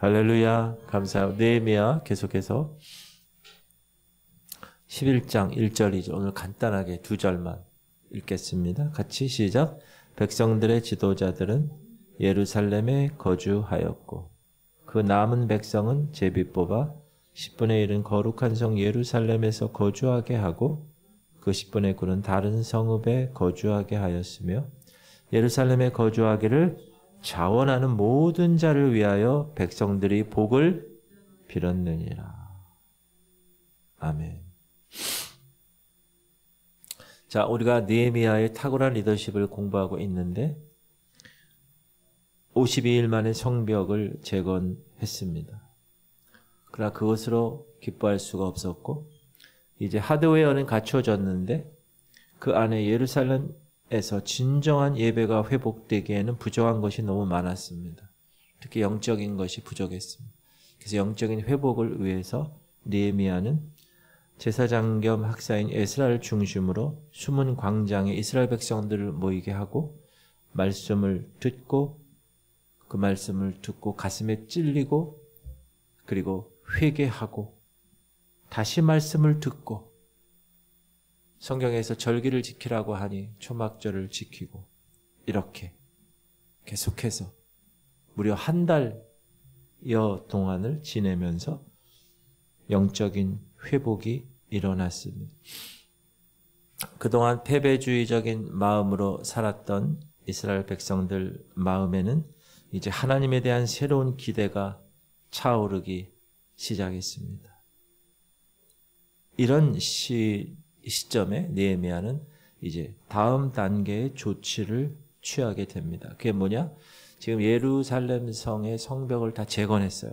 할렐루야. 감사합니다. 느헤미야 계속해서 11장 1절이죠. 오늘 간단하게 두 절만 읽겠습니다. 같이 시작. 백성들의 지도자들은 예루살렘에 거주하였고 그 남은 백성은 제비 뽑아 10분의 1은 거룩한 성 예루살렘에서 거주하게 하고 그 10분의 9는 다른 성읍에 거주하게 하였으며 예루살렘에 거주하기를 자원하는 모든 자를 위하여 백성들이 복을 빌었느니라. 아멘. 자, 우리가 느헤미야의 탁월한 리더십을 공부하고 있는데 52일 만에 성벽을 재건했습니다. 그러나 그것으로 기뻐할 수가 없었고 이제 하드웨어는 갖춰졌는데 그 안에 예루살렘에서 진정한 예배가 회복되기에는 부족한 것이 너무 많았습니다. 특히 영적인 것이 부족했습니다. 그래서 영적인 회복을 위해서 느헤미야는 제사장 겸 학사인 에스라를 중심으로 숨은 광장에 이스라엘 백성들을 모이게 하고 말씀을 듣고 그 말씀을 듣고 가슴에 찔리고 그리고 회개하고 다시 말씀을 듣고 성경에서 절기를 지키라고 하니 초막절을 지키고 이렇게 계속해서 무려 한 달여 동안을 지내면서 영적인 회복이 일어났습니다. 그동안 패배주의적인 마음으로 살았던 이스라엘 백성들 마음에는 이제 하나님에 대한 새로운 기대가 차오르기 시작했습니다. 이런 시점에 느헤미야는 이제 다음 단계의 조치를 취하게 됩니다. 그게 뭐냐? 지금 예루살렘 성의 성벽을 다 재건했어요.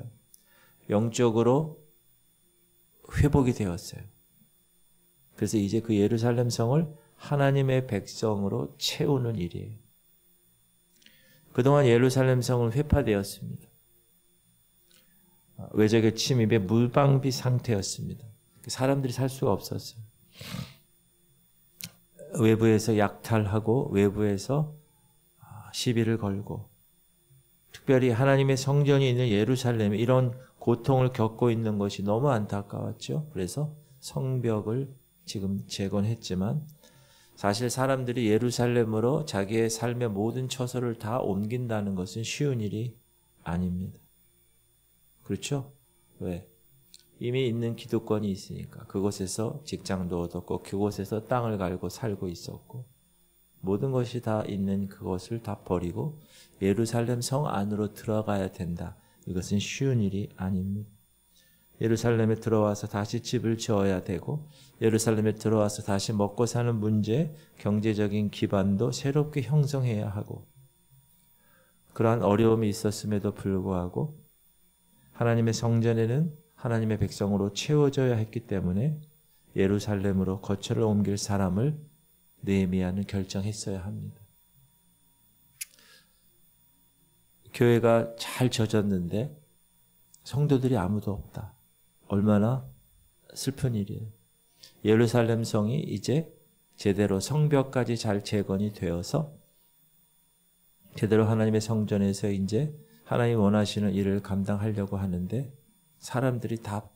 영적으로 회복이 되었어요. 그래서 이제 그 예루살렘 성을 하나님의 백성으로 채우는 일이에요. 그동안 예루살렘 성은 회파되었습니다. 외적의 침입에 물방비 상태였습니다. 사람들이 살 수가 없었어요. 외부에서 약탈하고 외부에서 시비를 걸고 특별히 하나님의 성전이 있는 예루살렘에 이런 고통을 겪고 있는 것이 너무 안타까웠죠. 그래서 성벽을 지금 재건했지만 사실 사람들이 예루살렘으로 자기의 삶의 모든 처소를 다 옮긴다는 것은 쉬운 일이 아닙니다. 그렇죠? 왜? 이미 있는 기득권이 있으니까 그곳에서 직장도 얻었고 그곳에서 땅을 갈고 살고 있었고 모든 것이 다 있는 그것을 다 버리고 예루살렘 성 안으로 들어가야 된다. 이것은 쉬운 일이 아닙니다. 예루살렘에 들어와서 다시 집을 지어야 되고 예루살렘에 들어와서 다시 먹고 사는 문제, 경제적인 기반도 새롭게 형성해야 하고 그러한 어려움이 있었음에도 불구하고 하나님의 성전에는 하나님의 백성으로 채워져야 했기 때문에 예루살렘으로 거처를 옮길 사람을 느헤미야는 결정했어야 합니다. 교회가 잘 젖었는데 성도들이 아무도 없다. 얼마나 슬픈 일이에요. 예루살렘 성이 이제 제대로 성벽까지 잘 재건이 되어서 제대로 하나님의 성전에서 이제 하나님 원하시는 일을 감당하려고 하는데 사람들이 다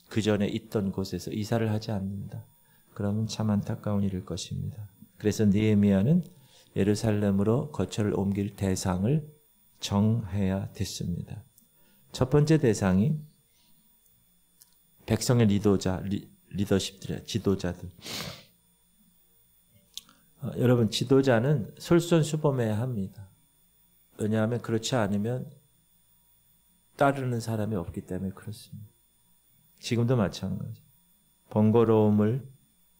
그 전에 있던 곳에서 이사를 하지 않는다. 그러면 참 안타까운 일일 것입니다. 그래서 느헤미야는 예루살렘으로 거처를 옮길 대상을 정해야 됐습니다. 첫 번째 대상이 백성의 리더십들, 지도자들. 여러분, 지도자는 솔선수범해야 합니다. 왜냐하면 그렇지 않으면 따르는 사람이 없기 때문에 그렇습니다. 지금도 마찬가지. 번거로움을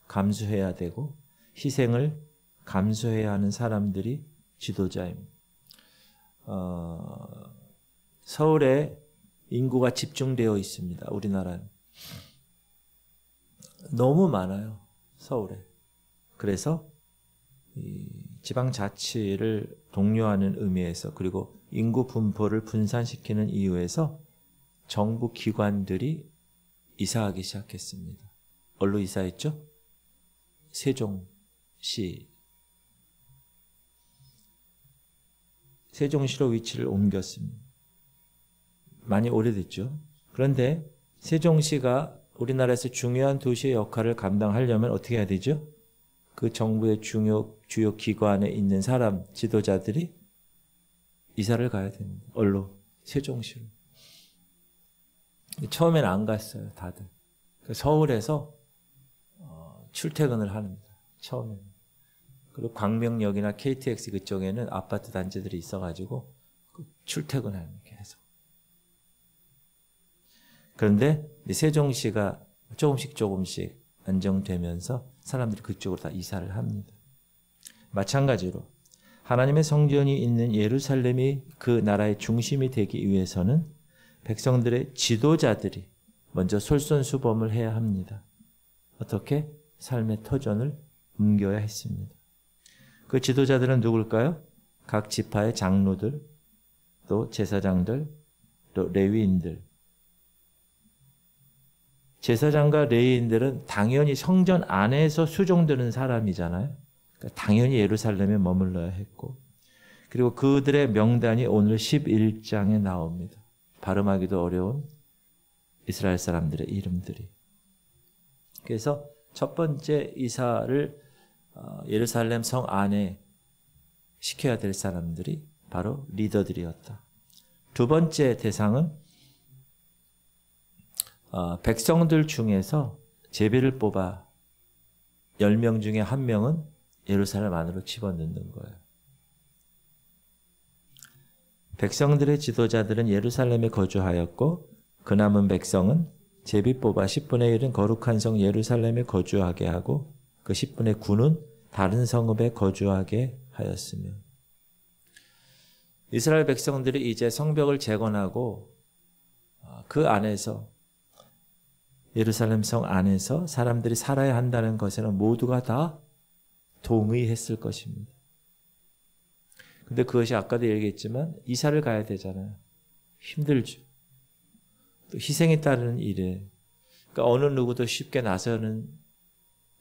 감수해야 되고 희생을 감수해야 하는 사람들이 지도자입니다. 서울에 인구가 집중되어 있습니다. 우리나라는. 너무 많아요. 서울에. 그래서 이 지방자치를 독려하는 의미에서 그리고 인구 분포를 분산시키는 이유에서 정부 기관들이 이사하기 시작했습니다. 어디로 이사했죠? 세종시. 세종시로 위치를 옮겼습니다. 많이 오래됐죠. 그런데 세종시가 우리나라에서 중요한 도시의 역할을 감당하려면 어떻게 해야 되죠? 그 정부의 주요 기관에 있는 사람, 지도자들이 이사를 가야 됩니다. 어디로? 세종시로. 처음엔 안 갔어요, 다들. 서울에서 출퇴근을 합니다. 처음에는. 그리고 광명역이나 KTX 그쪽에는 아파트 단지들이 있어가지고 출퇴근하는 게 계속. 그런데 세종시가 조금씩 안정되면서 사람들이 그쪽으로 다 이사를 합니다. 마찬가지로 하나님의 성전이 있는 예루살렘이 그 나라의 중심이 되기 위해서는 백성들의 지도자들이 먼저 솔선수범을 해야 합니다. 어떻게? 삶의 터전을 옮겨야 했습니다. 그 지도자들은 누굴까요? 각 지파의 장로들, 또 제사장들, 또 레위인들. 제사장과 레위인들은 당연히 성전 안에서 수종드는 사람이잖아요. 그러니까 당연히 예루살렘에 머물러야 했고, 그리고 그들의 명단이 오늘 11장에 나옵니다. 발음하기도 어려운 이스라엘 사람들의 이름들이. 그래서 첫 번째 이사를 예루살렘 성 안에 시켜야 될 사람들이 바로 리더들이었다. 두 번째 대상은 백성들 중에서 제비를 뽑아 10명 중에 1명은 예루살렘 안으로 집어넣는 거예요. 백성들의 지도자들은 예루살렘에 거주하였고 그 남은 백성은 제비 뽑아 10분의 1은 거룩한 성 예루살렘에 거주하게 하고 그 10분의 9는 다른 성읍에 거주하게 하였으며, 이스라엘 백성들이 이제 성벽을 재건하고 그 안에서 예루살렘 성 안에서 사람들이 살아야 한다는 것에는 모두가 다 동의했을 것입니다. 근데 그것이 아까도 얘기했지만 이사를 가야 되잖아요. 힘들죠. 또 희생에 따르는 일에, 그러니까 어느 누구도 쉽게 나서는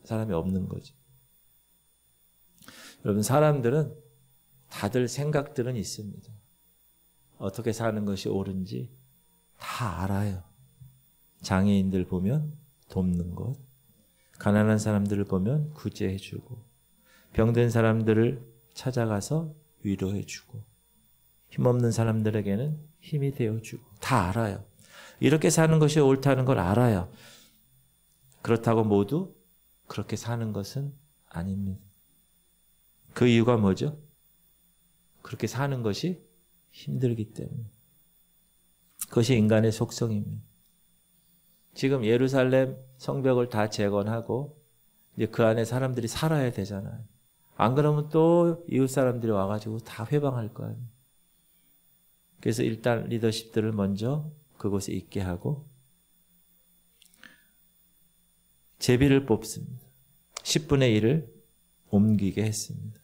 사람이 없는 거죠. 여러분, 사람들은 다들 생각들은 있습니다. 어떻게 사는 것이 옳은지 다 알아요. 장애인들 보면 돕는 것, 가난한 사람들을 보면 구제해주고, 병든 사람들을 찾아가서 위로해주고, 힘없는 사람들에게는 힘이 되어주고, 다 알아요. 이렇게 사는 것이 옳다는 걸 알아요. 그렇다고 모두 그렇게 사는 것은 아닙니다. 그 이유가 뭐죠? 그렇게 사는 것이 힘들기 때문에. 그것이 인간의 속성입니다. 지금 예루살렘 성벽을 다 재건하고 이제 그 안에 사람들이 살아야 되잖아요. 안 그러면 또 이웃 사람들이 와가지고 다 회방할 거 아니에요. 그래서 일단 리더십들을 먼저 그곳에 있게 하고 제비를 뽑습니다. 10분의 1을 옮기게 했습니다.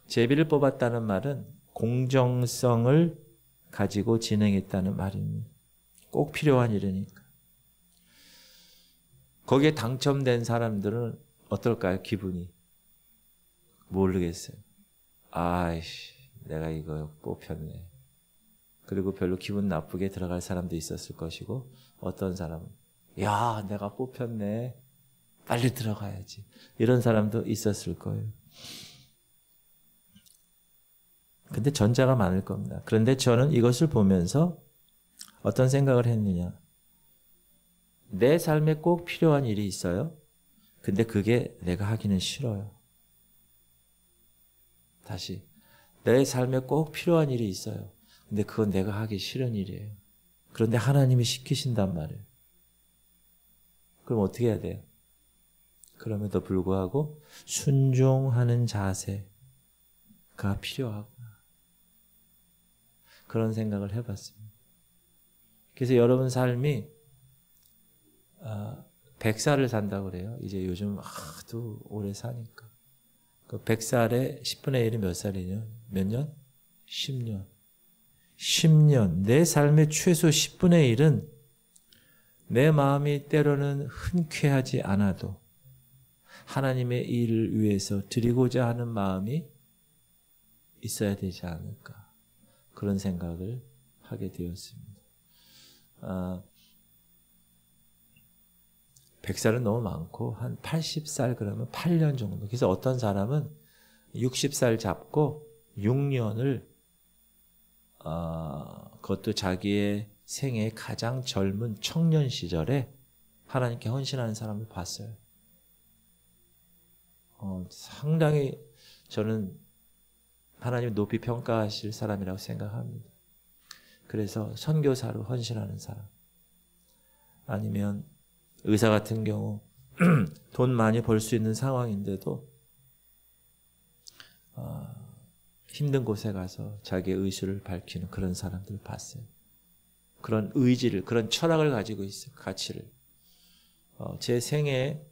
제비를 뽑았다는 말은 공정성을 가지고 진행했다는 말입니다. 꼭 필요한 일이니까. 거기에 당첨된 사람들은 어떨까요? 기분이? 모르겠어요. 아이씨, 내가 이거 뽑혔네. 그리고 별로 기분 나쁘게 들어갈 사람도 있었을 것이고, 어떤 사람은 야, 내가 뽑혔네. 빨리 들어가야지. 이런 사람도 있었을 거예요. 근데 전자가 많을 겁니다. 그런데 저는 이것을 보면서 어떤 생각을 했느냐. 내 삶에 꼭 필요한 일이 있어요. 근데 그게 내가 하기는 싫어요. 다시. 내 삶에 꼭 필요한 일이 있어요. 근데 그건 내가 하기 싫은 일이에요. 그런데 하나님이 시키신단 말이에요. 그럼 어떻게 해야 돼요? 그럼에도 불구하고 순종하는 자세가 필요하구나. 그런 생각을 해봤습니다. 그래서 여러분 삶이 100살을 산다고 그래요. 이제 요즘 하도 오래 사니까. 그 100살에 10분의 1이 몇 살이냐? 몇 년? 10년. 10년. 내 삶의 최소 10분의 1은 내 마음이 때로는 흔쾌하지 않아도 하나님의 일을 위해서 드리고자 하는 마음이 있어야 되지 않을까. 그런 생각을 하게 되었습니다. 100살은 너무 많고 한 80살 그러면 8년 정도. 그래서 어떤 사람은 60살 잡고 6년을 그것도 자기의 생애 가장 젊은 청년 시절에 하나님께 헌신하는 사람을 봤어요. 상당히 저는 하나님 높이 평가하실 사람이라고 생각합니다. 그래서 선교사로 헌신하는 사람, 아니면 의사 같은 경우 돈 많이 벌 수 있는 상황인데도 힘든 곳에 가서 자기의 의술을 밝히는 그런 사람들을 봤어요. 그런 의지를, 그런 철학을 가지고 있어요. 가치를. 제 생에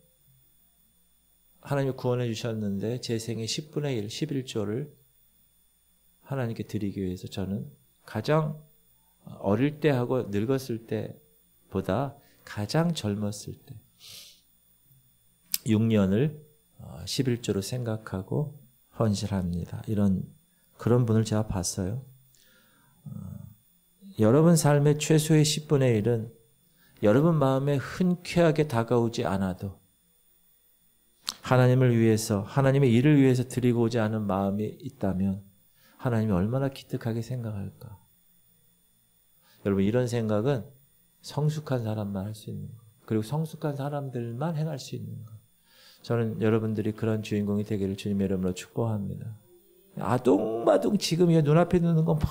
하나님이 구원해 주셨는데 제 생의 10분의 1, 11조를 하나님께 드리기 위해서 저는 가장 어릴 때 하고 늙었을 때보다 가장 젊었을 때 6년을 11조로 생각하고 헌신합니다. 그런 분을 제가 봤어요. 여러분 삶의 최소의 10분의 1은 여러분 마음에 흔쾌하게 다가오지 않아도 하나님을 위해서, 하나님의 일을 위해서 드리고 오지 않은 마음이 있다면 하나님이 얼마나 기특하게 생각할까. 여러분, 이런 생각은 성숙한 사람만 할 수 있는 거, 그리고 성숙한 사람들만 행할 수 있는 거. 저는 여러분들이 그런 주인공이 되기를 주님의 이름으로 축복합니다. 아둥바둥 지금 눈앞에 있는 거 막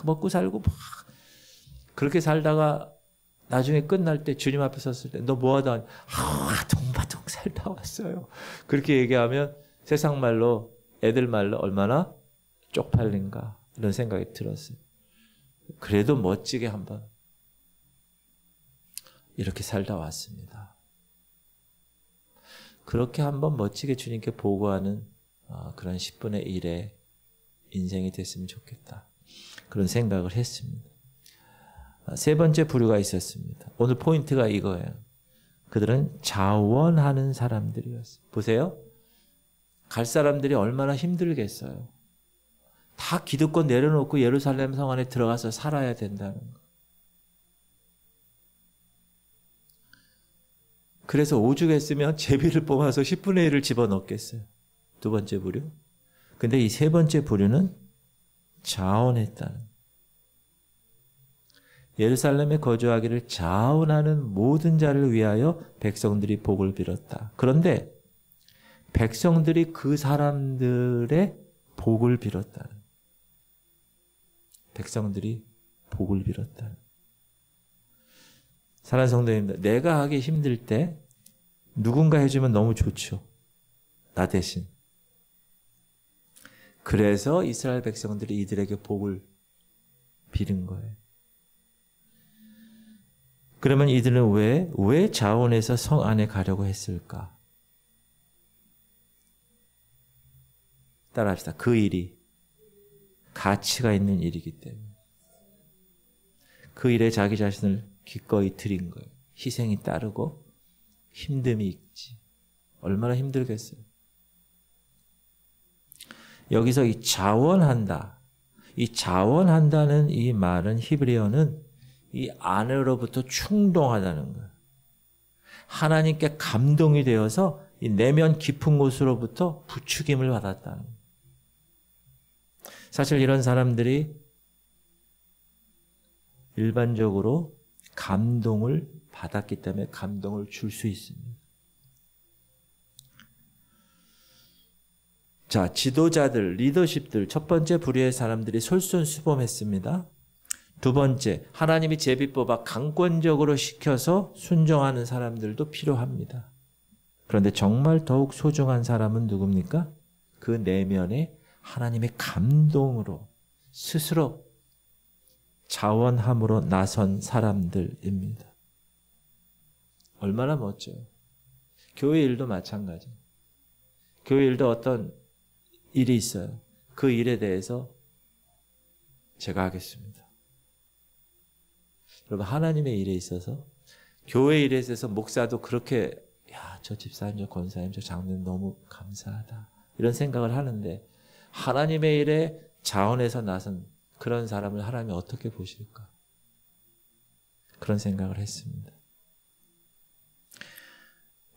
먹고 살고 막 그렇게 살다가 나중에 끝날 때 주님 앞에 섰을 때 너 뭐하다? 아둥바둥 살다 왔어요. 그렇게 얘기하면 세상 말로, 애들 말로 얼마나 쪽팔린가 이런 생각이 들었어요. 그래도 멋지게 한번 이렇게 살다 왔습니다. 그렇게 한번 멋지게 주님께 보고하는 그런 10분의 1의 인생이 됐으면 좋겠다. 그런 생각을 했습니다. 세 번째 부류가 있었습니다. 오늘 포인트가 이거예요. 그들은 자원하는 사람들이었어요. 보세요. 갈 사람들이 얼마나 힘들겠어요. 다 기득권 내려놓고 예루살렘 성 안에 들어가서 살아야 된다는 거. 그래서 오죽했으면 제비를 뽑아서 10분의 1을 집어넣겠어요. 두 번째 부류. 근데 이 세 번째 부류는 자원했다는. 예루살렘에 거주하기를 자원하는 모든 자를 위하여 백성들이 복을 빌었다. 그런데 백성들이 그 사람들의 복을 빌었다는. 백성들이 복을 빌었다는. 사랑하는 성도님들, 내가 하기 힘들 때 누군가 해주면 너무 좋죠. 나 대신. 그래서 이스라엘 백성들이 이들에게 복을 빌은 거예요. 그러면 이들은 왜 자원해서 성 안에 가려고 했을까? 따라합시다. 그 일이 가치가 있는 일이기 때문에. 그 일에 자기 자신을 기꺼이 드린 거예요. 희생이 따르고 힘듦이 있지. 얼마나 힘들겠어요. 여기서 이 자원한다. 이 자원한다는 이 말은 히브리어는 이 안으로부터 충동하다는 거예요. 하나님께 감동이 되어서 이 내면 깊은 곳으로부터 부추김을 받았다는 거예요. 사실 이런 사람들이 일반적으로 감동을 받았기 때문에 감동을 줄 수 있습니다. 자, 지도자들, 리더십들, 첫 번째 부류의 사람들이 솔선수범했습니다. 두 번째, 하나님이 제비 뽑아 강권적으로 시켜서 순종하는 사람들도 필요합니다. 그런데 정말 더욱 소중한 사람은 누굽니까? 그 내면에 하나님의 감동으로 스스로 자원함으로 나선 사람들입니다. 얼마나 멋져요. 교회 일도 마찬가지예요. 교회 일도 어떤 일이 있어요. 그 일에 대해서 제가 하겠습니다. 여러분, 하나님의 일에 있어서, 교회 일에 있어서 목사도 그렇게 저 집사님, 저 권사님, 저 장로님 너무 감사하다 이런 생각을 하는데, 하나님의 일에 자원해서 나선 그런 사람을 하나님이 어떻게 보실까? 그런 생각을 했습니다.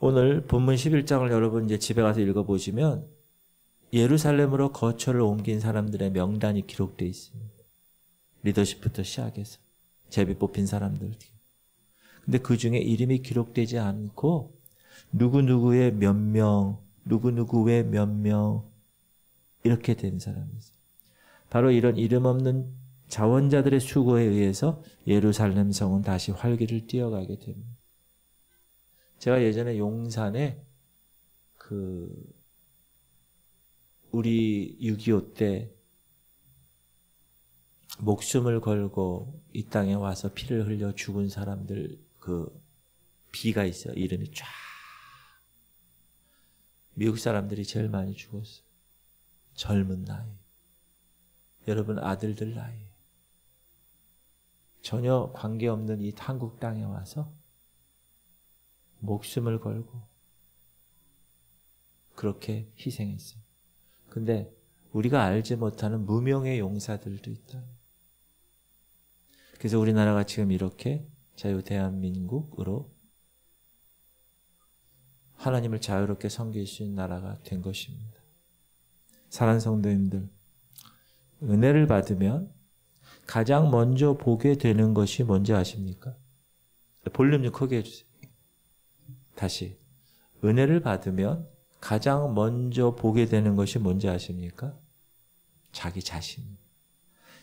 오늘 본문 11장을 여러분 이제 집에 가서 읽어보시면 예루살렘으로 거처를 옮긴 사람들의 명단이 기록되어 있습니다. 리더십부터 시작해서 제비 뽑힌 사람들. 근데 그 중에 이름이 기록되지 않고 누구누구의 몇 명, 누구누구의 몇 명 이렇게 된 사람이 있어요. 바로 이런 이름 없는 자원자들의 수고에 의해서 예루살렘 성은 다시 활기를 띄어가게 됩니다. 제가 예전에 용산에 우리 6.25 때 목숨을 걸고 이 땅에 와서 피를 흘려 죽은 사람들 비가 있어요. 이름이 쫙. 미국 사람들이 제일 많이 죽었어요. 젊은 나이. 여러분 아들들 나이. 전혀 관계없는 이 한국 땅에 와서 목숨을 걸고 그렇게 희생했어요. 근데 우리가 알지 못하는 무명의 용사들도 있다. 그래서 우리나라가 지금 이렇게 자유 대한민국으로 하나님을 자유롭게 섬길 수 있는 나라가 된 것입니다. 사랑하는 성도님들, 은혜를 받으면 가장 먼저 보게 되는 것이 뭔지 아십니까? 볼륨 좀 크게 해주세요. 다시. 은혜를 받으면 가장 먼저 보게 되는 것이 뭔지 아십니까? 자기 자신.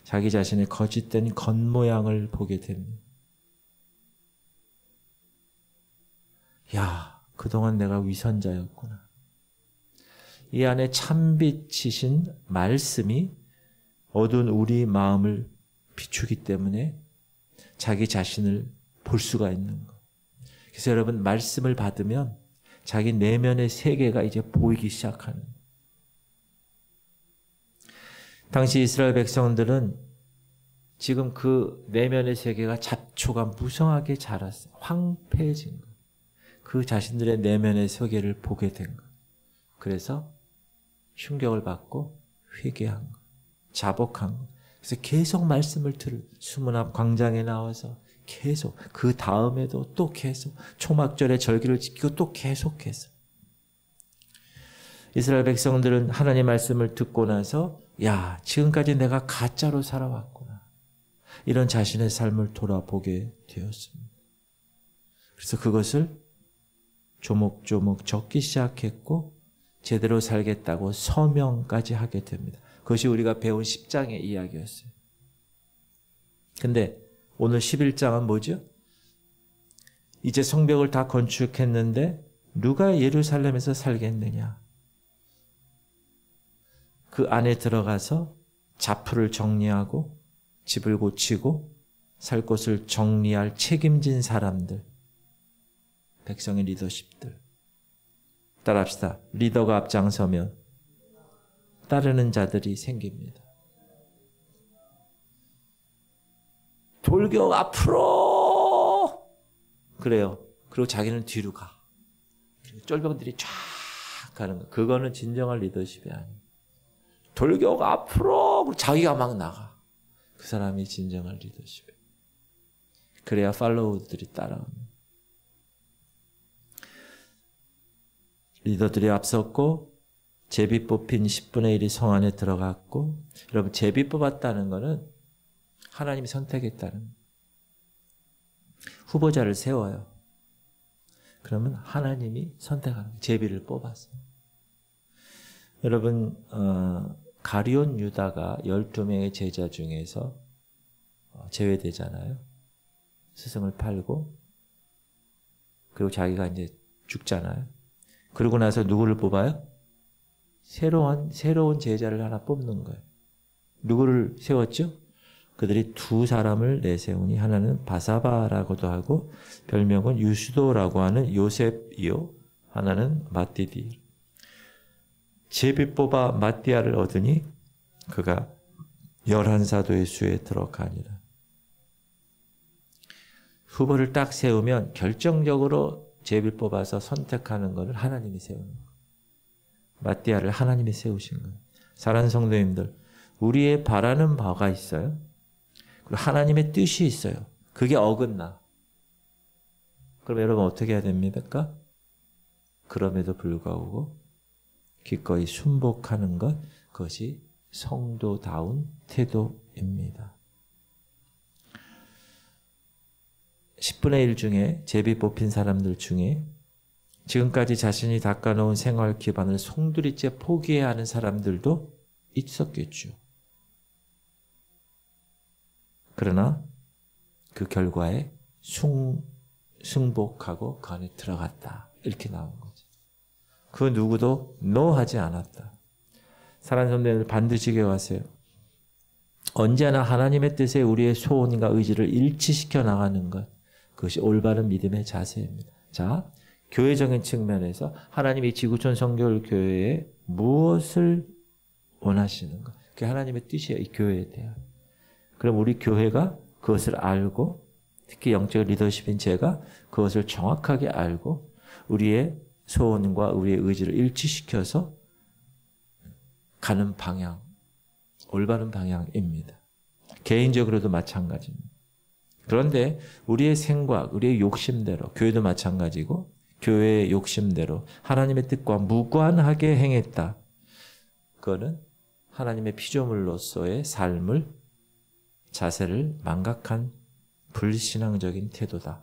자기 자신의 거짓된 겉모양을 보게 됩니다. 야, 그동안 내가 위선자였구나. 이 안에 참빛이신 말씀이 어두운 우리 마음을 비추기 때문에 자기 자신을 볼 수가 있는 것. 그래서 여러분 말씀을 받으면 자기 내면의 세계가 이제 보이기 시작하는 거예요. 당시 이스라엘 백성들은 지금 그 내면의 세계가 잡초가 무성하게 자랐어요. 황폐해진 거예요. 그 자신들의 내면의 세계를 보게 된 거예요. 그래서 충격을 받고 회개한 거예요. 자복한 거예요. 그래서 계속 말씀을 수문 앞 광장에 나와서 계속 그 다음에도 또 계속 초막절에 절기를 지키고 또 계속해서 이스라엘 백성들은 하나님 말씀을 듣고 나서 야, 지금까지 내가 가짜로 살아왔구나. 이런 자신의 삶을 돌아보게 되었습니다. 그래서 그것을 조목조목 적기 시작했고 제대로 살겠다고 서명까지 하게 됩니다. 그것이 우리가 배운 10장의 이야기였어요. 근데 오늘 11장은 뭐죠? 이제 성벽을 다 건축했는데 누가 예루살렘에서 살겠느냐? 그 안에 들어가서 자풀을 정리하고 집을 고치고 살 곳을 정리할 책임진 사람들, 백성의 리더십들. 따라합시다. 리더가 앞장서면 따르는 자들이 생깁니다. 돌격 앞으로! 그래요. 그리고 자기는 뒤로 가. 쫄병들이 쫙 가는 거. 그거는 진정한 리더십이 아니에요. 돌격 앞으로! 자기가 막 나가. 그 사람이 진정한 리더십이에요. 그래야 팔로우들이 따라옵니다. 리더들이 앞섰고 제비 뽑힌 10분의 1이 성 안에 들어갔고, 여러분 제비 뽑았다는 것은 하나님이 선택했다는, 후보자를 세워요. 그러면 하나님이 선택하는 거예요. 제비를 뽑았어요. 여러분 가룟 유다가 12명의 제자 중에서 제외되잖아요. 스승을 팔고 그리고 자기가 이제 죽잖아요. 그러고 나서 누구를 뽑아요? 새로운 제자를 하나 뽑는 거예요. 누구를 세웠죠? 그들이 두 사람을 내세우니 하나는 바사바라고도 하고 별명은 유수도라고 하는 요셉이요. 하나는 마띠디. 제비 뽑아 마띠아를 얻으니 그가 11사도의 수에 들어가니라. 후보를 딱 세우면 결정적으로 제비 뽑아서 선택하는 것을 하나님이 세우는 거예요. 마띠아를 하나님이 세우신 거예요. 사랑하는 성도님들, 우리의 바라는 바가 있어요. 그리고 하나님의 뜻이 있어요. 그게 어긋나. 그럼 여러분 어떻게 해야 됩니까? 그럼에도 불구하고 기꺼이 순복하는 것, 그것이 성도다운 태도입니다. 10분의 1 중에 제비 뽑힌 사람들 중에 지금까지 자신이 닦아놓은 생활 기반을 송두리째 포기해야 하는 사람들도 있었겠죠. 그러나 그 결과에 승복하고 그 안에 들어갔다. 이렇게 나온 거죠. 그 누구도 노하지 않았다. 사랑하는 성도님들 반드시 기억하세요. 언제나 하나님의 뜻에 우리의 소원과 의지를 일치시켜 나가는 것. 그것이 올바른 믿음의 자세입니다. 자, 교회적인 측면에서 하나님이 지구촌 성결교회에 무엇을 원하시는가? 그게 하나님의 뜻이에요. 이 교회에 대한. 그럼 우리 교회가 그것을 알고 특히 영적 리더십인 제가 그것을 정확하게 알고 우리의 소원과 우리의 의지를 일치시켜서 가는 방향, 올바른 방향입니다. 개인적으로도 마찬가지입니다. 그런데 우리의 생각, 우리의 욕심대로, 교회도 마찬가지고 교회의 욕심대로 하나님의 뜻과 무관하게 행했다. 그거는 하나님의 피조물로서의 삶을, 자세를 망각한 불신앙적인 태도다.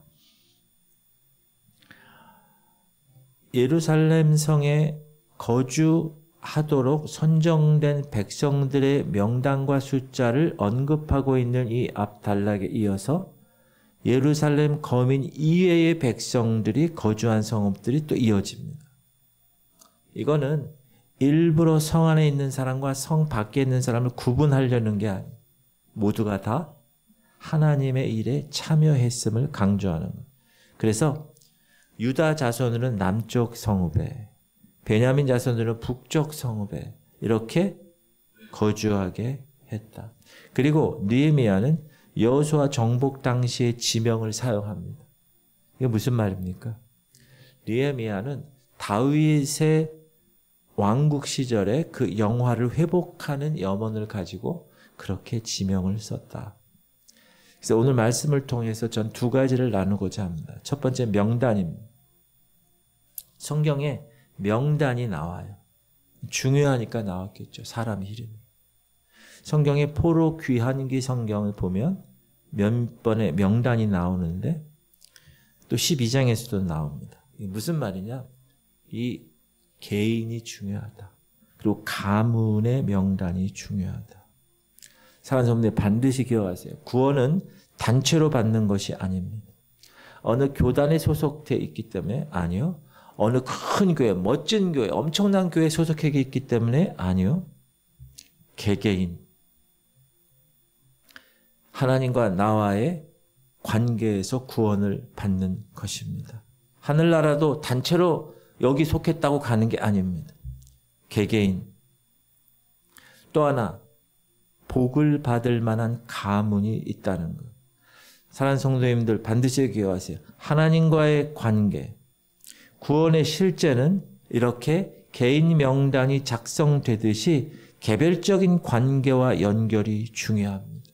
예루살렘 성에 거주하도록 선정된 백성들의 명단과 숫자를 언급하고 있는 이 앞 단락에 이어서 예루살렘 거민 이외의 백성들이 거주한 성읍들이 또 이어집니다. 이거는 일부러 성 안에 있는 사람과 성 밖에 있는 사람을 구분하려는 게 아니에요. 모두가 다 하나님의 일에 참여했음을 강조하는 거예요. 그래서 유다 자손들은 남쪽 성읍에, 베냐민 자손들은 북쪽 성읍에 이렇게 거주하게 했다. 그리고 느헤미야는 여호수아 정복 당시의 지명을 사용합니다. 이게 무슨 말입니까? 느헤미야는 다윗의 왕국 시절에 그 영화를 회복하는 염원을 가지고 그렇게 지명을 썼다. 그래서 오늘 말씀을 통해서 전 두 가지를 나누고자 합니다. 첫 번째 명단입니다. 성경에 명단이 나와요. 중요하니까 나왔겠죠. 사람 이름이. 성경의 포로 귀한기 성경을 보면 몇 번의 명단이 나오는데 또 12장에서도 나옵니다. 이게 무슨 말이냐? 이 개인이 중요하다. 그리고 가문의 명단이 중요하다. 사랑하는 성도님 반드시 기억하세요. 구원은 단체로 받는 것이 아닙니다. 어느 교단에 소속되어 있기 때문에 아니요. 어느 큰 교회, 멋진 교회, 엄청난 교회에 소속해 있기 때문에 아니요. 개개인. 하나님과 나와의 관계에서 구원을 받는 것입니다. 하늘나라도 단체로 여기 속했다고 가는 게 아닙니다. 개개인. 또 하나 복을 받을 만한 가문이 있다는 것. 사랑하는 성도님들 반드시 기억하세요. 하나님과의 관계, 구원의 실제는 이렇게 개인 명단이 작성되듯이 개별적인 관계와 연결이 중요합니다.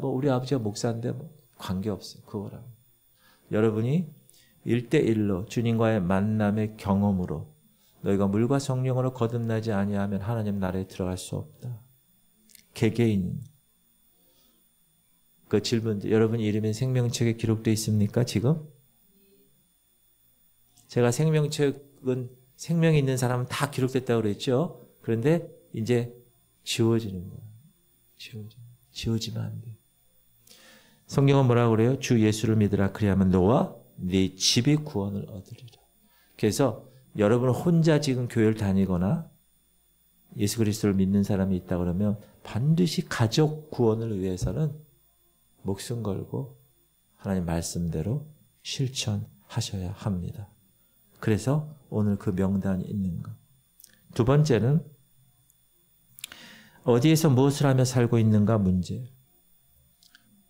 우리 아버지가 목사인데 관계없어요. 그거랑. 여러분이 1대1로 주님과의 만남의 경험으로 너희가 물과 성령으로 거듭나지 아니하면 하나님 나라에 들어갈 수 없다. 개개인. 그 질문, 여러분 이름이 생명책에 기록되어 있습니까? 지금? 제가 생명책은 생명이 있는 사람은 다 기록됐다고 그랬죠. 그런데 이제 지워지는 거예요. 지워지면 안 돼요. 성경은 뭐라고 그래요? 주 예수를 믿으라. 그리하면 너와 네 집이 구원을 얻으리라. 그래서 여러분 혼자 지금 교회를 다니거나 예수 그리스도를 믿는 사람이 있다 그러면 반드시 가족 구원을 위해서는 목숨 걸고 하나님 말씀대로 실천하셔야 합니다. 그래서 오늘 그 명단이 있는 것. 두 번째는 어디에서 무엇을 하며 살고 있는가 문제.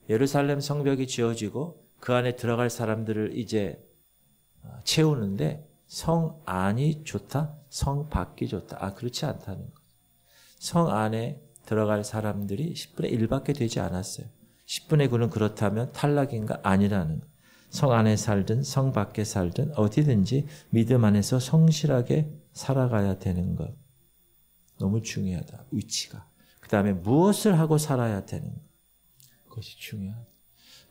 예루살렘 성벽이 지어지고 그 안에 들어갈 사람들을 이제 채우는데 성 안이 좋다? 성 밖이 좋다? 그렇지 않다는 거죠. 성 안에 들어갈 사람들이 10분의 1밖에 되지 않았어요. 10분의 9는 그렇다면 탈락인가? 아니라는 거. 성 안에 살든 성 밖에 살든 어디든지 믿음 안에서 성실하게 살아가야 되는 것. 너무 중요하다. 위치가. 그 다음에 무엇을 하고 살아야 되는 것. 그것이 중요하다.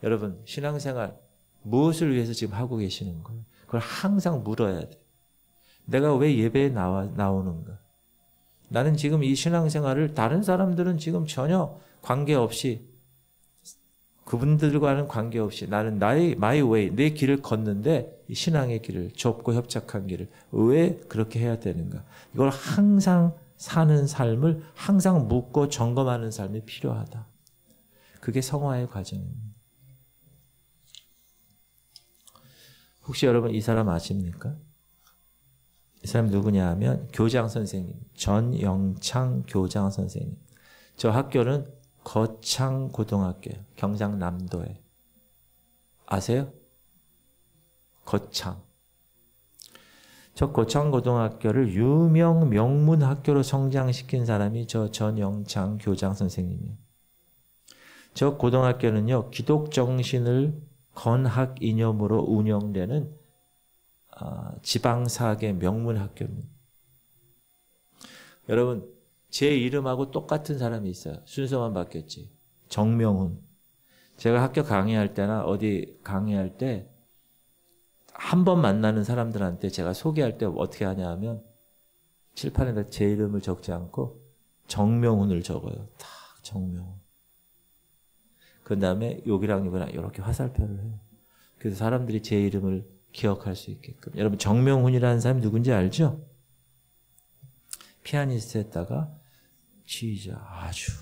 여러분 신앙생활 무엇을 위해서 지금 하고 계시는 거예요? 그걸 항상 물어야 돼. 내가 왜 예배에 나오는가? 나는 지금 이 신앙생활을 다른 사람들은 지금 전혀 관계없이 그분들과는 관계없이 나는 my way, 내 길을 걷는데 이 신앙의 길을 좁고 협착한 길을 왜 그렇게 해야 되는가? 이걸 항상 사는 삶을 항상 묻고 점검하는 삶이 필요하다. 그게 성화의 과정입니다. 혹시 여러분 이 사람 아십니까? 이 사람 누구냐 하면 교장 선생님, 전영창 교장 선생님. 저 학교는 거창고등학교예요. 경상남도에. 아세요? 거창. 저 거창고등학교를 유명 명문 학교로 성장시킨 사람이 저 전영창 교장 선생님이에요. 저 고등학교는요, 기독정신을 건학 이념으로 운영되는 지방사학의 명문 학교입니다. 여러분, 제 이름하고 똑같은 사람이 있어요. 순서만 바뀌었지. 정명훈. 제가 학교 강의할 때나 어디 강의할 때 한 번 만나는 사람들한테 제가 소개할 때 어떻게 하냐 하면 칠판에다 제 이름을 적지 않고 정명훈을 적어요. 다 정명훈. 그 다음에 여기랑 여기랑 이렇게 화살표를 해요. 그래서 사람들이 제 이름을 기억할 수 있게끔. 여러분 정명훈이라는 사람이 누군지 알죠? 피아니스트였다가 지휘자. 아주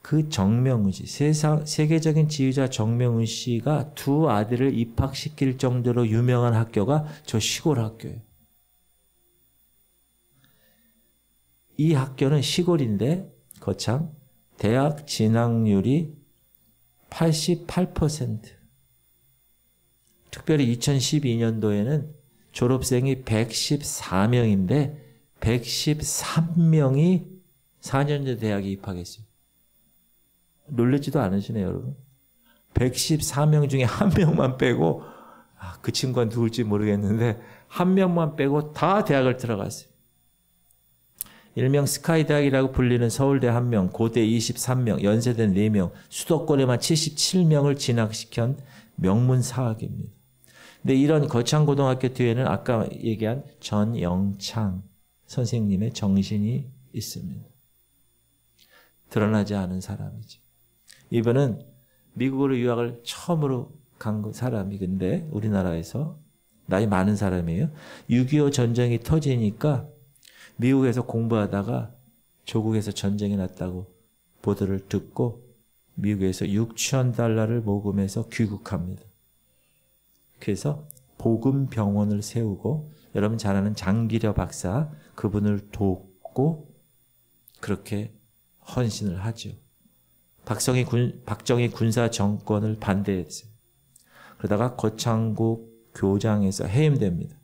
그 정명훈 씨, 세계적인 지휘자 정명훈 씨가 두 아들을 입학시킬 정도로 유명한 학교가 저 시골 학교예요. 이 학교는 시골인데 거창 대학 진학률이 88%. 특별히 2012년도에는 졸업생이 114명인데 113명이 4년제 대학에 입학했어요. 놀랍지도 않으시네요, 여러분. 114명 중에 한 명만 빼고, 그 친구가 누굴지 모르겠는데 한 명만 빼고 다 대학을 들어갔어요. 일명 스카이 대학이라고 불리는 서울대 1명, 고대 23명, 연세대 4명, 수도권에만 77명을 진학시킨 명문 사학입니다. 근데 이런 거창고등학교 뒤에는 아까 얘기한 전영창 선생님의 정신이 있습니다. 드러나지 않은 사람이죠. 이분은 미국으로 유학을 처음으로 간 사람이 근데 우리나라에서 나이 많은 사람이에요. 6.25 전쟁이 터지니까 미국에서 공부하다가 조국에서 전쟁이 났다고 보도를 듣고 미국에서 $6,000를 모금해서 귀국합니다. 그래서 복음병원을 세우고 여러분 잘 아는 장기려 박사 그분을 돕고 그렇게 헌신을 하죠. 박정희 군사 정권을 반대했어요. 그러다가 거창국 교장에서 해임됩니다.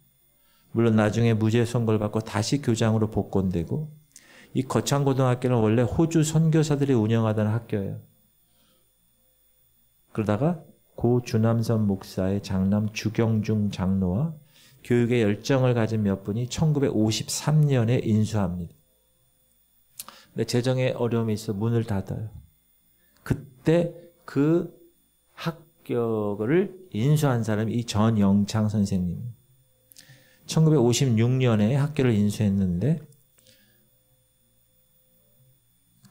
물론 나중에 무죄 선고를 받고 다시 교장으로 복권되고 이 거창고등학교는 원래 호주 선교사들이 운영하던 학교예요. 그러다가 고 주남선 목사의 장남 주경중 장로와 교육에 열정을 가진 몇 분이 1953년에 인수합니다. 근데 재정에 어려움이 있어 문을 닫아요. 그때 그 학교를 인수한 사람이 이 전영창 선생님. 1956년에 학교를 인수했는데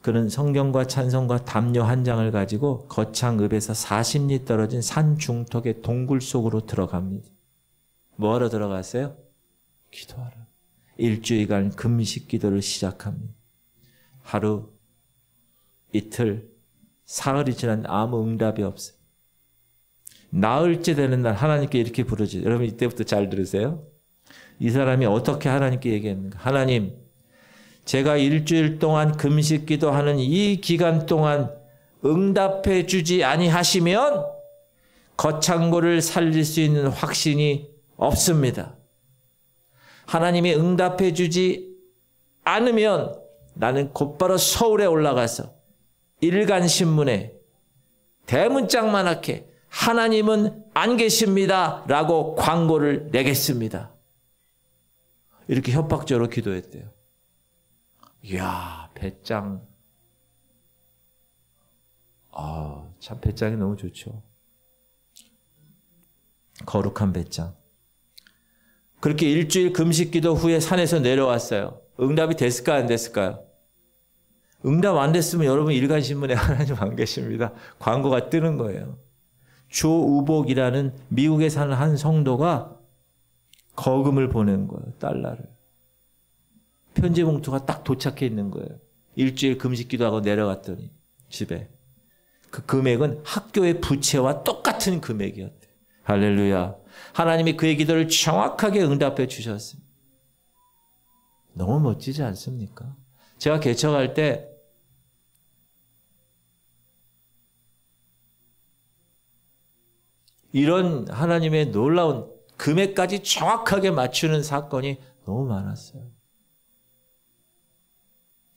그는 성경과 찬송과 담요 한 장을 가지고 거창읍에서 40리 떨어진 산 중턱의 동굴 속으로 들어갑니다. 뭐하러 들어갔어요? 기도하러. 일주일간 금식 기도를 시작합니다. 하루, 이틀, 사흘이 지났는데 아무 응답이 없어요. 나흘째 되는 날 하나님께 이렇게 부르죠. 여러분 이때부터 잘 들으세요. 이 사람이 어떻게 하나님께 얘기했는가? 하나님, 제가 일주일 동안 금식 기도하는 이 기간 동안 응답해 주지 아니하시면 거창고를 살릴 수 있는 확신이 없습니다. 하나님이 응답해 주지 않으면 나는 곧바로 서울에 올라가서 일간신문에 대문짝만하게 하나님은 안 계십니다 라고 광고를 내겠습니다. 이렇게 협박적으로 기도했대요. 이야, 배짱. 참 배짱이 너무 좋죠. 거룩한 배짱. 그렇게 일주일 금식기도 후에 산에서 내려왔어요. 응답이 됐을까 안 됐을까요? 응답 안 됐으면 여러분 일간신문에 하나님 안 계십니다 광고가 뜨는 거예요. 조우복이라는 미국에 사는 한 성도가 거금을 보낸 거예요. 달러를. 편지 봉투가 딱 도착해 있는 거예요. 일주일 금식기도 하고 내려갔더니 집에. 그 금액은 학교의 부채와 똑같은 금액이었대요. 할렐루야. 하나님이 그의 기도를 정확하게 응답해 주셨습니다. 너무 멋지지 않습니까? 제가 개척할 때 이런 하나님의 놀라운 금액까지 정확하게 맞추는 사건이 너무 많았어요.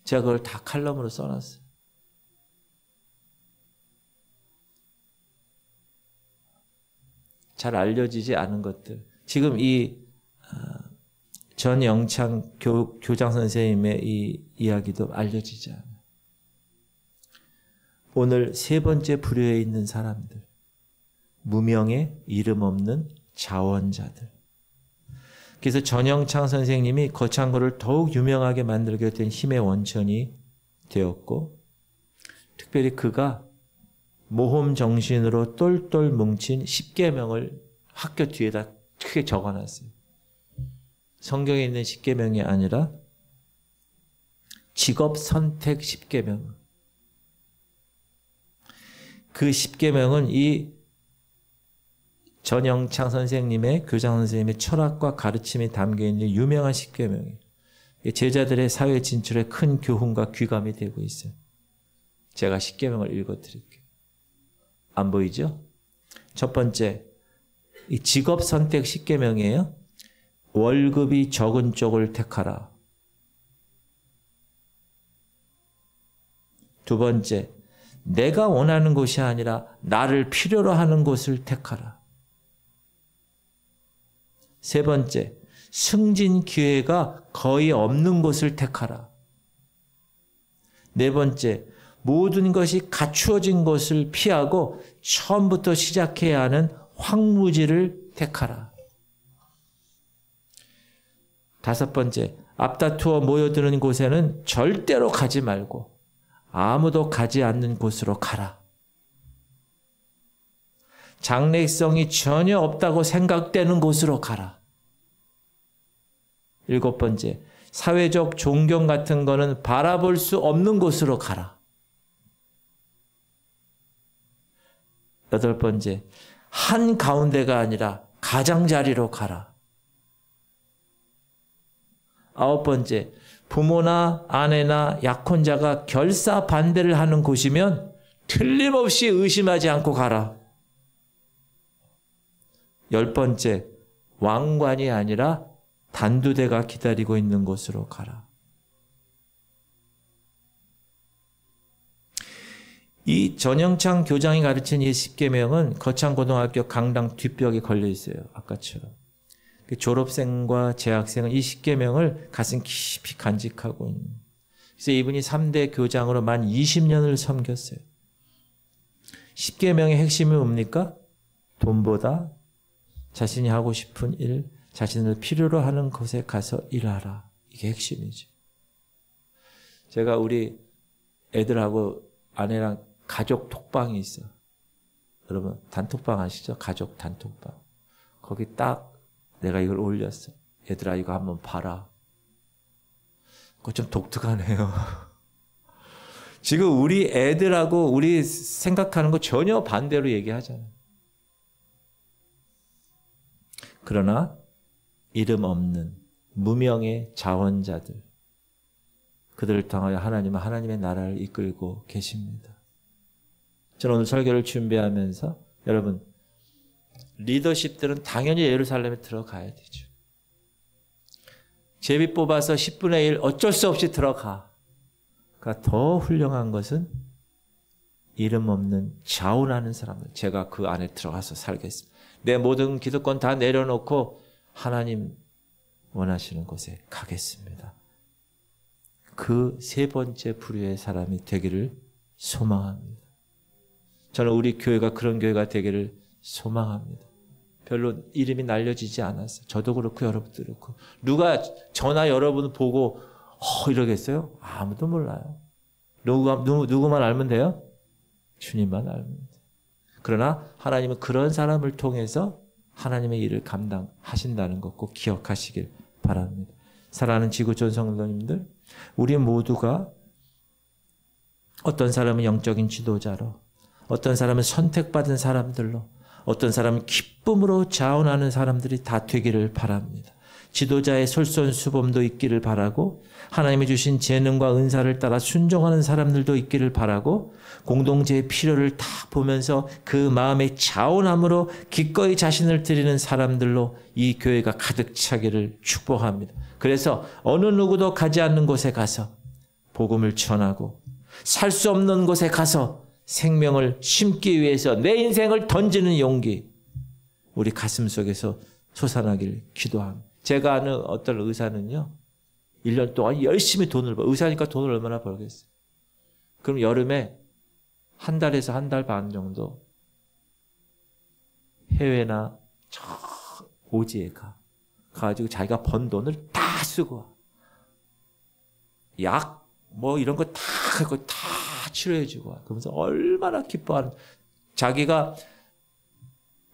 제가 그걸 다 칼럼으로 써놨어요. 잘 알려지지 않은 것들. 지금 이 전영창 교장 선생님의 이 이야기도 알려지지 않아요. 오늘 세 번째 부류에 있는 사람들. 무명의 이름 없는 자원자들. 그래서 전영창 선생님이 거창고를 더욱 유명하게 만들게 된 힘의 원천이 되었고, 특별히 그가 모험 정신으로 똘똘 뭉친 10계명을 학교 뒤에다 크게 적어놨어요. 성경에 있는 10계명이 아니라 직업 선택 10계명. 그 10계명은 이 전영창 선생님의 교장 선생님의 철학과 가르침이 담겨있는 유명한 10계명이에요. 제자들의 사회 진출에 큰 교훈과 귀감이 되고 있어요. 제가 10계명을 읽어드릴게요. 안 보이죠? 첫 번째, 이 직업 선택 10계명이에요. 월급이 적은 쪽을 택하라. 두 번째, 내가 원하는 곳이 아니라 나를 필요로 하는 곳을 택하라. 세 번째, 승진 기회가 거의 없는 곳을 택하라. 네 번째, 모든 것이 갖추어진 것을 피하고 처음부터 시작해야 하는 황무지를 택하라. 다섯 번째, 앞다투어 모여드는 곳에는 절대로 가지 말고 아무도 가지 않는 곳으로 가라. 장래성이 전혀 없다고 생각되는 곳으로 가라. 일곱 번째, 사회적 존경 같은 거는 바라볼 수 없는 곳으로 가라. 여덟 번째, 한 가운데가 아니라 가장자리로 가라. 아홉 번째, 부모나 아내나 약혼자가 결사 반대를 하는 곳이면 틀림없이 의심하지 않고 가라. 열 번째, 왕관이 아니라 단두대가 기다리고 있는 곳으로 가라. 이 전영창 교장이 가르친 이 10계명은 거창고등학교 강당 뒷벽에 걸려 있어요. 아까처럼. 졸업생과 재학생은 이 10계명을 가슴 깊이 간직하고 있는. 그래서 이분이 3대 교장으로 만 20년을 섬겼어요. 10계명의 핵심이 뭡니까? 돈보다 자신이 하고 싶은 일, 자신을 필요로 하는 곳에 가서 일하라. 이게 핵심이죠. 제가 우리 애들하고 아내랑 가족 톡방이 있어. 여러분 단톡방 아시죠? 가족 단톡방. 거기 딱 내가 이걸 올렸어. 얘들아 이거 한번 봐라. 그거 좀 독특하네요. 지금 우리 애들하고 우리 생각하는 거 전혀 반대로 얘기하잖아요. 그러나 이름 없는 무명의 자원자들, 그들을 통하여 하나님은 하나님의 나라를 이끌고 계십니다. 저는 오늘 설교를 준비하면서 여러분 리더십들은 당연히 예루살렘에 들어가야 되죠. 제비 뽑아서 10분의 1 어쩔 수 없이 들어가. 그러니까 더 훌륭한 것은 이름 없는 자원하는 사람들, 제가 그 안에 들어가서 살겠습니다. 내 모든 기득권 다 내려놓고 하나님 원하시는 곳에 가겠습니다. 그 세 번째 부류의 사람이 되기를 소망합니다. 저는 우리 교회가 그런 교회가 되기를 소망합니다. 별로 이름이 날려지지 않았어요. 저도 그렇고 여러분도 그렇고. 누가 저나 여러분 보고 이러겠어요? 아무도 몰라요. 누구만 알면 돼요? 주님만 알면 돼요. 그러나 하나님은 그런 사람을 통해서 하나님의 일을 감당하신다는 것 꼭 기억하시길 바랍니다. 사랑하는 지구촌 성도님들, 우리 모두가 어떤 사람은 영적인 지도자로, 어떤 사람은 선택받은 사람들로, 어떤 사람은 기쁨으로 자원하는 사람들이 다 되기를 바랍니다. 지도자의 솔선수범도 있기를 바라고, 하나님이 주신 재능과 은사를 따라 순종하는 사람들도 있기를 바라고, 공동체의 필요를 다 보면서 그 마음의 자원함으로 기꺼이 자신을 드리는 사람들로 이 교회가 가득 차기를 축복합니다. 그래서 어느 누구도 가지 않는 곳에 가서 복음을 전하고, 살 수 없는 곳에 가서 생명을 심기 위해서 내 인생을 던지는 용기, 우리 가슴 속에서 솟아나기를 기도합니다. 제가 아는 어떤 의사는요, 1년 동안 열심히 돈을 의사니까 돈을 얼마나 벌겠어요. 그럼 여름에 한 달에서 한 달 반 정도 해외나 저 오지에 가가지고 자기가 번 돈을 다 쓰고 약 뭐 이런 거 다 하고 다 치료해주고, 그러면서 얼마나 기뻐하는, 자기가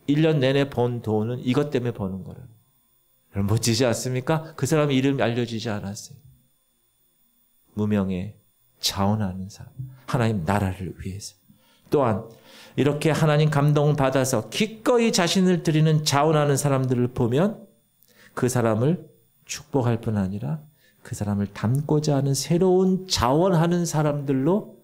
1년 내내 번 돈은 이것 때문에 버는 거라고. 멋지지 않습니까? 그 사람의 이름이 알려지지 않았어요. 무명에 자원하는 사람, 하나님 나라를 위해서. 또한 이렇게 하나님 감동을 받아서 기꺼이 자신을 드리는 자원하는 사람들을 보면 그 사람을 축복할 뿐 아니라 그 사람을 닮고자 하는 새로운 자원하는 사람들로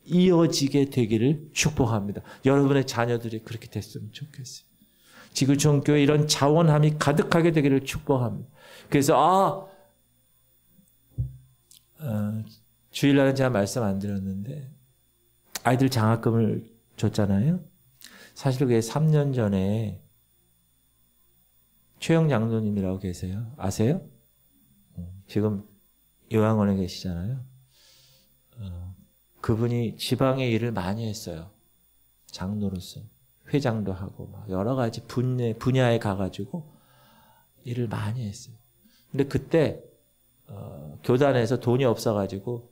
이어지게 되기를 축복합니다. 여러분의 자녀들이 그렇게 됐으면 좋겠어요. 지구촌 교회 이런 자원함이 가득하게 되기를 축복합니다. 그래서 주일날은 제가 말씀 안 드렸는데 아이들 장학금을 줬잖아요. 사실 그게 3년 전에 최영 장로님이라고 계세요. 아세요? 지금 요양원에 계시잖아요. 그분이 지방의 일을 많이 했어요. 장로로서. 회장도 하고 막 여러 가지 분야에 가가지고 일을 많이 했어요. 근데 그때 교단에서 돈이 없어가지고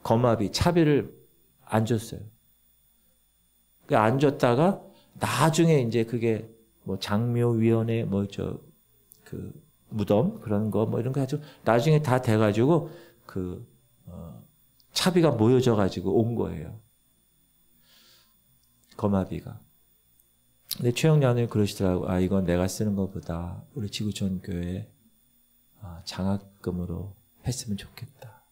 거마비, 차비를 안 줬어요. 안 줬다가 나중에 이제 그게 뭐 장묘위원회 그 무덤 그런 거 뭐 이런 거 가지고 나중에 다 돼가지고 차비가 모여져가지고 온 거예요. 거마비가. 근데 최영 장로님이 그러시더라고. 이건 내가 쓰는 것보다 우리 지구촌 교회 장학금으로 했으면 좋겠다.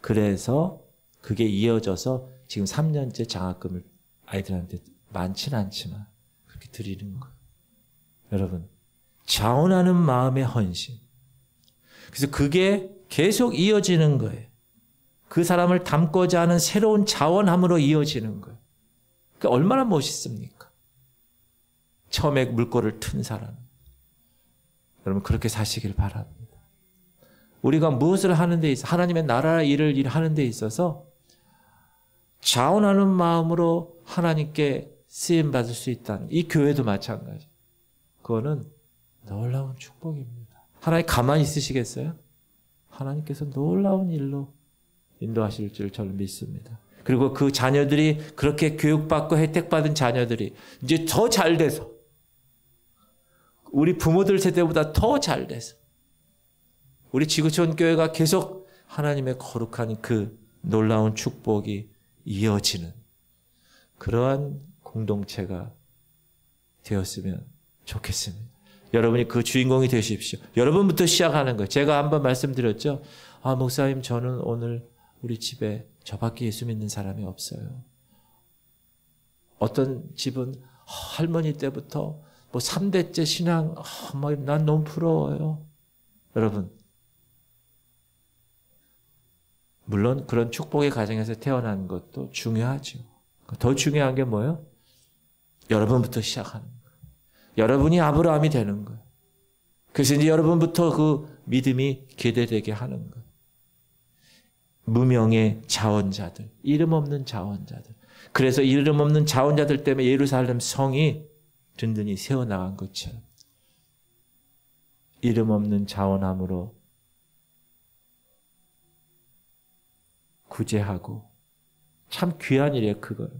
그래서 그게 이어져서 지금 3년째 장학금을 아이들한테 많지는 않지만 그렇게 드리는 거예요. 여러분, 자원하는 마음의 헌신. 그래서 그게 계속 이어지는 거예요. 그 사람을 닮고자 하는 새로운 자원함으로 이어지는 거예요. 그러니까 얼마나 멋있습니까? 처음에 물꼬를 튼 사람. 여러분 그렇게 사시길 바랍니다. 우리가 무엇을 하는 데 있어 하나님의 나라 일을 하는 데 있어서 자원하는 마음으로 하나님께 쓰임 받을 수 있다는, 이 교회도 마찬가지. 그거는 놀라운 축복입니다. 하나님 가만히 있으시겠어요? 하나님께서 놀라운 일로 인도하실 줄 저는 믿습니다. 그리고 그 자녀들이 그렇게 교육받고 혜택받은 자녀들이 이제 더 잘 돼서 우리 부모들 세대보다 더 잘 돼서 우리 지구촌 교회가 계속 하나님의 거룩한 그 놀라운 축복이 이어지는 그러한 공동체가 되었으면 좋겠습니다. 여러분이 그 주인공이 되십시오. 여러분부터 시작하는 거예요. 제가 한번 말씀드렸죠. 목사님 저는 오늘 우리 집에 저밖에 예수 믿는 사람이 없어요. 어떤 집은 할머니 때부터 3대째 신앙, 난 너무 부러워요. 여러분, 물론 그런 축복의 가정에서 태어난 것도 중요하죠. 더 중요한 게 뭐예요? 여러분부터 시작하는 거예요. 여러분이 아브라함이 되는 거예요. 그래서 이제 여러분부터 그 믿음이 계대되게 하는 거예요. 무명의 자원자들, 이름 없는 자원자들. 그래서 이름 없는 자원자들 때문에 예루살렘 성이 든든히 세워나간 것처럼 이름 없는 자원함으로 구제하고, 참 귀한 일이에요, 그거는.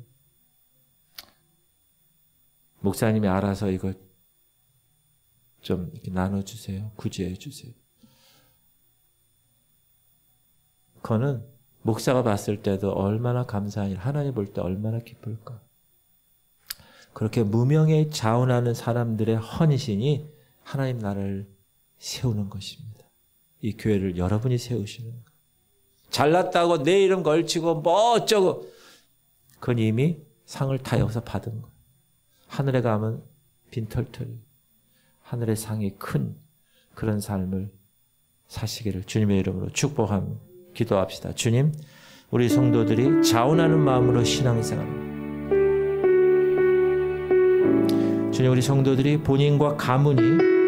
목사님이 알아서 이거 좀 이렇게 나눠주세요. 구제해 주세요. 그거는 목사가 봤을 때도 얼마나 감사한 일, 하나님 볼 때 얼마나 기쁠까. 그렇게 무명에 자원하는 사람들의 헌신이 하나님 나라를 세우는 것입니다. 이 교회를 여러분이 세우시는 거예요. 잘났다고 내 이름 걸치고 뭐 어쩌고, 그건 이미 상을 타여서 받은 거예요. 하늘에 가면 빈털털이, 하늘의 상이 큰 그런 삶을 사시기를 주님의 이름으로 축복합니다. 기도합시다. 주님, 우리 성도들이 자원하는 마음으로 신앙생활, 주님, 우리 성도들이 본인과 가문이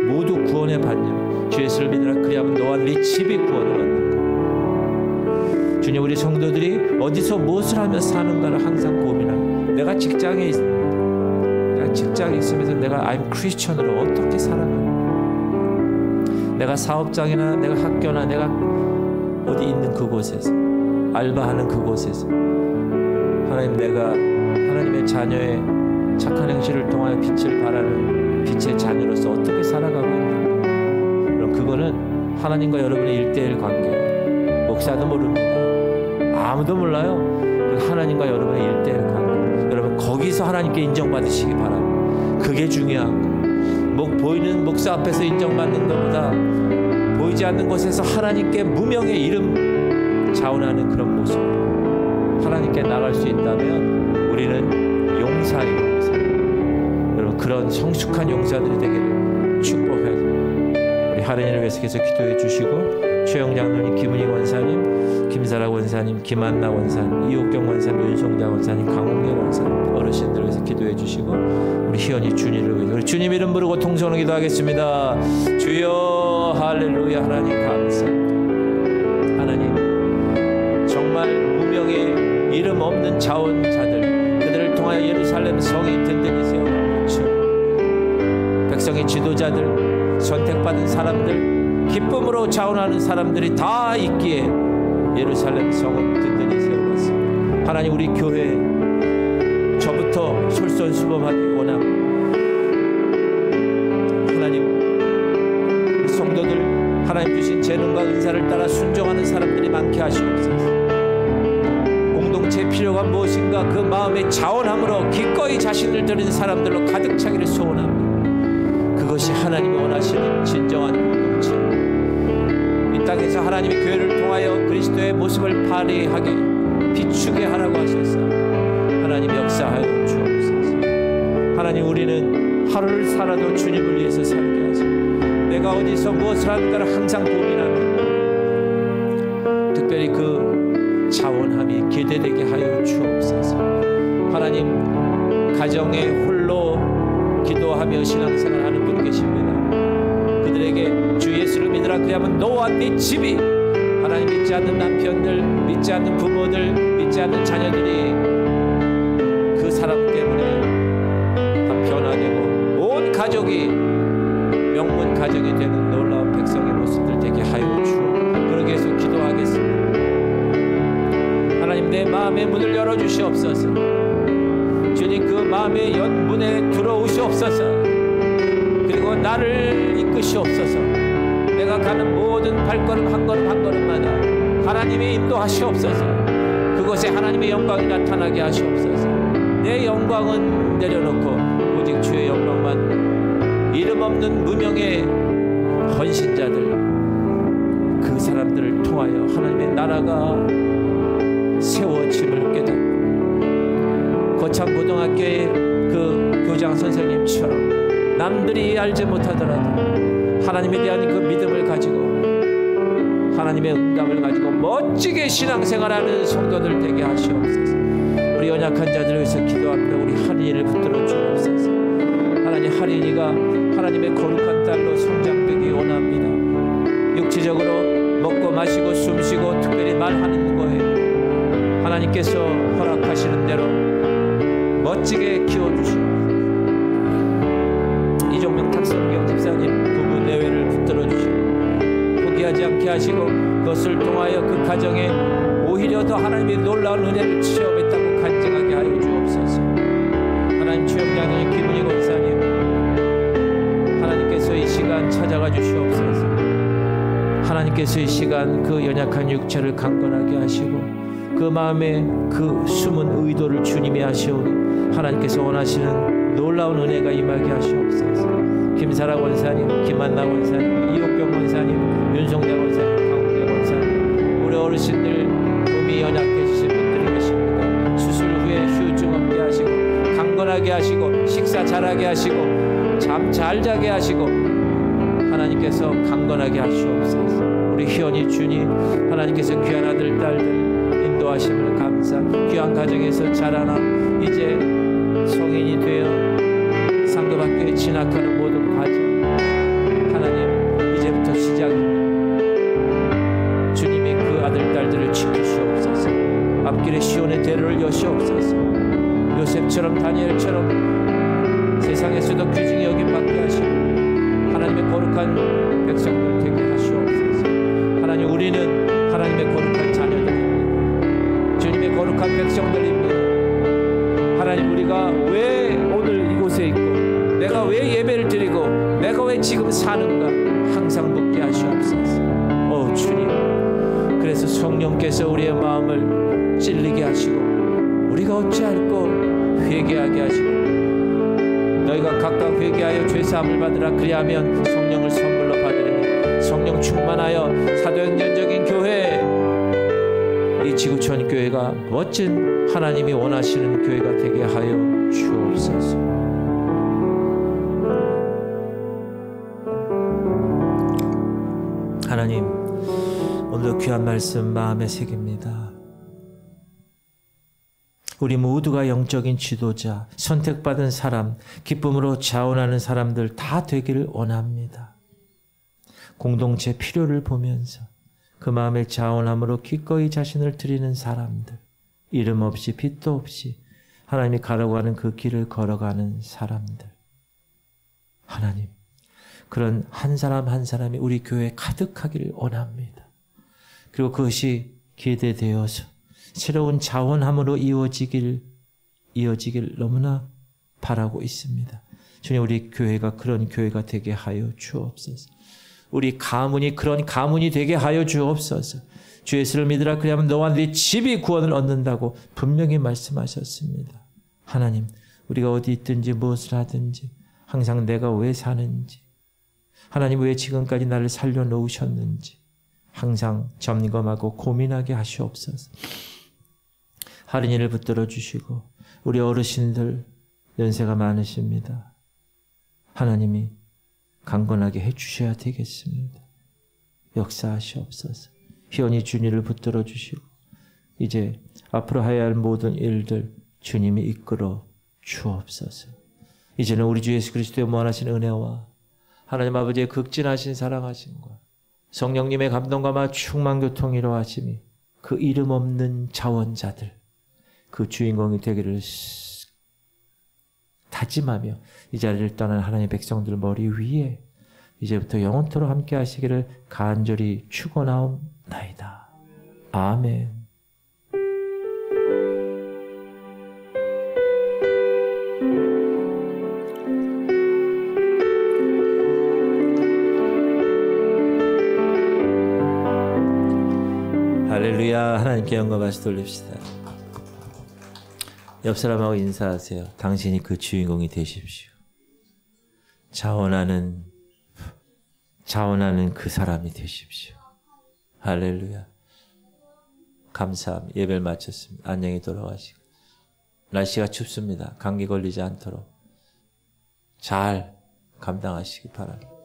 모두 구원의 반영, 주 예수를 믿으라 그리하면 너와 네 집이 구원을 얻는 것. 주님, 우리 성도들이 어디서 무엇을 하며 사는가를 항상 고민하고, 내가 직장에 있으면서 내가 I'm Christian으로 어떻게 살아가나, 내가 사업장이나 내가 학교나 내가 어디 있는 그곳에서, 알바하는 그곳에서 하나님, 내가 하나님의 자녀의 착한 행실을 통하여 빛을 발하는 빛의 자녀로서 어떻게 살아가고 있는가. 그럼 그거는 하나님과 여러분의 1:1 관계예요. 목사도 모릅니다. 아무도 몰라요. 하나님과 여러분의 1:1 관계. 여러분 거기서 하나님께 인정받으시기 바랍니다. 그게 중요한 거예요. 보이는 목사 앞에서 인정받는 것보다 보이지 않는 곳에서 하나님께 무명의 이름 자원하는 그런 모습으로 하나님께 나갈 수 있다면 우리는 용사예요. 여러분 그런 성숙한 용사들이 되기를 축복해요. 우리 하나님을 위해서 계속 기도해 주시고, 최영 장로님, 김은희 원사님, 김사라 원사님, 김한나 원사님, 이옥경 원사님, 윤성장 원사님, 강홍래 원사님, 어르신들 위해서 기도해 주시고, 우리 희연이 준이를 위해서 우리 주님 이름 부르고 통성으로 기도하겠습니다. 주여 할렐루야. 하나님 감사합니다. 하나님 정말 무명의 이름 없는 자원자들, 그들을 통하여 예루살렘 성이 든든히 세워나가고, 백성의 지도자들, 선택받은 사람들, 기쁨으로 자원하는 사람들이 다 있기에 예루살렘 성은 든든히 세워갔습니다. 하나님, 우리 교회 저부터 솔선수범하기 원합니다. 하나님, 성도들 하나님 주신 재능과 은사를 따라 순종하는 사람들이 많게 하시옵소서. 공동체의 필요가 무엇인가 그 마음의 자원함으로 기꺼이 자신을 드리는 사람들로 가득 차기를 소원합니다. 그것이 하나님이 원하시는 진정한 공동체, 이 땅에서 하나님의 교회를 통하여 그리스도의 모습을 발휘하게 비추게 하라고 하셔서 하나님 역사하여 주옵소서. 하나님, 우리는 하루를 살아도 주님을 위해서 살게 하시고, 내가 어디서 무엇을 하는가를 항상 고민하며 특별히 그 자원함이 기대되게 하여 주옵소서. 하나님, 가정에 홀로 기도하며 신앙생활하는 분 계십니다. 그들에게 주 예수를 믿으라 그리하면 너와 네 집이, 하나님 믿지 않는 남편들, 믿지 않는 부모들, 믿지 않는 자녀들이 그 사람 때문에 다 변화되고 온 가족이 명문 가정이 되는 놀라운 백성의 모습들 되게 하여 주옵소서. 그러기 위해서 기도하겠습니다. 하나님, 내 마음의 문을 열어주시옵소서. 주님, 그 마음의 연문에 들어오시옵소서. 그리고 나를 이끄시옵소서. 내가 가는 모든 발걸음 한 걸음 한 걸음마다 하나님이 인도하시옵소서. 그곳에 하나님의 영광이 나타나게 하시옵소서. 내 영광은 내려놓고 오직 주의 영광만, 이름 없는 무명의 헌신자들, 그 사람들을 통하여 하나님의 나라가 세워짐을 깨닫고, 거창고등학교의 그 교장 선생님처럼 남들이 알지 못하더라도 하나님에 대한 그 믿음을 가지고 하나님의 응답을 가지고 멋지게 신앙생활하는 성도들 되게 하시옵소서. 우리 연약한 자들을 위해서 기도합니다. 우리 할인이를 붙들어 주옵소서. 하나님, 할인이가 하나님의 거룩한 딸로 성장되기 원합니다. 육체적으로 먹고 마시고 숨쉬고 특별히 말하는 거에 하나님께서 허락하시는 대로 멋지게 키워주시옵소서. 이종명 탁성경 집사님 부부 내외를 붙들어 주시고 포기하지 않게 하시고 그것을 통하여 그 가정에 오히려 더 하나님의 놀라운 은혜를 체험했다고 간증하게 하여 주옵소서. 하나님, 주영장님 김은희 권사님, 하나님께서 이 시간 찾아가 주시옵소서. 하나님께서 이 시간 그 연약한 육체를 강건하게 하시고 그 마음에 그 숨은 의도를 주님이 하시오니 하나님께서 원하시는 놀라운 은혜가 임하게 하시옵소서. 김사라 권사님, 김한나 권사님, 이옥경 권사님, 윤성자 권사님, 강훈배 권사님, 우리 어르신들 몸이 연약해지신 분들이 계십니다. 수술 후에 휴증 없게 하시고 강건하게 하시고 식사 잘하게 하시고 잠 잘 자게 하시고 하나님께서 강건하게 하시옵소서. 우리 희연이 주니 하나님께서 귀한 아들 딸들 인도하심을 감사, 귀한 가정에서 자라나 이제 성인이 되어 상급학교에 진학하는 모든 과정, 하나님 이제부터 시작입니다. 주님이 그 아들 딸들을 지키시옵소서. 앞길에 시온의 대로를 여시옵소서. 요셉처럼 다니엘처럼 세상에서도 귀중히 여김받게 하시고 하나님의 거룩한 백성들 되게 하시옵소서. 하나님, 우리는 하나님의 거룩한 자녀들입니다. 주님의 거룩한 백성들입니다. 하나님, 우리가 왜 오늘 이곳에 있고 내가 왜 예배를 드리고 내가 왜 지금 사는가 항상 묻게 하시옵소서. 주님, 그래서 성령께서 우리의 마음을 찔리게 하시고 우리가 어찌할꼬 회개하게 하시고 너희가 각각 회개하여 죄사함을 받으라. 그리하면 성령을 선물로 받으리니 성령 충만하여 사도행전적인 교회, 이 지구촌 교회가 멋진 하나님이 원하시는 교회가 되게 하여 주옵소서. 하나님, 오늘도 귀한 말씀 마음에 새깁니다. 우리 모두가 영적인 지도자, 선택받은 사람, 기쁨으로 자원하는 사람들 다 되기를 원합니다. 공동체 필요를 보면서 그 마음의 자원함으로 기꺼이 자신을 드리는 사람들, 이름 없이 빛도 없이 하나님이 가라고 하는 그 길을 걸어가는 사람들, 하나님, 그런 한 사람 한 사람이 우리 교회에 가득하기를 원합니다. 그리고 그것이 기대되어서 새로운 자원함으로 이어지길 너무나 바라고 있습니다. 주님, 우리 교회가 그런 교회가 되게 하여 주옵소서. 우리 가문이 그런 가문이 되게 하여 주옵소서. 주 예수를 믿으라. 그리하면 너와 네 집이 구원을 얻는다고 분명히 말씀하셨습니다. 하나님, 우리가 어디 있든지 무엇을 하든지 항상 내가 왜 사는지, 하나님 왜 지금까지 나를 살려놓으셨는지 항상 점검하고 고민하게 하시옵소서. 할인이를 붙들어 주시고 우리 어르신들 연세가 많으십니다. 하나님이 강건하게 해주셔야 되겠습니다. 역사하시옵소서. 희연이 주님을 붙들어 주시고 이제 앞으로 해야 할 모든 일들 주님이 이끌어 주옵소서. 이제는 우리 주 예수 그리스도의 무한하신 은혜와 하나님 아버지의 극진하신 사랑하심과 성령님의 감동과 충만 교통이 이루어지니 그 이름 없는 자원자들, 그 주인공이 되기를 다짐하며 이 자리를 떠난 하나님의 백성들 머리 위에 이제부터 영원토록 함께 하시기를 간절히 축원하옵나이다. 아멘. 할렐루야. 하나님께 영광 다시 돌립시다. 옆 사람하고 인사하세요. 당신이 그 주인공이 되십시오. 자원하는 그 사람이 되십시오. 할렐루야. 감사합니다. 예배를 마쳤습니다. 안녕히 돌아가시고. 날씨가 춥습니다. 감기 걸리지 않도록 잘 감당하시기 바랍니다.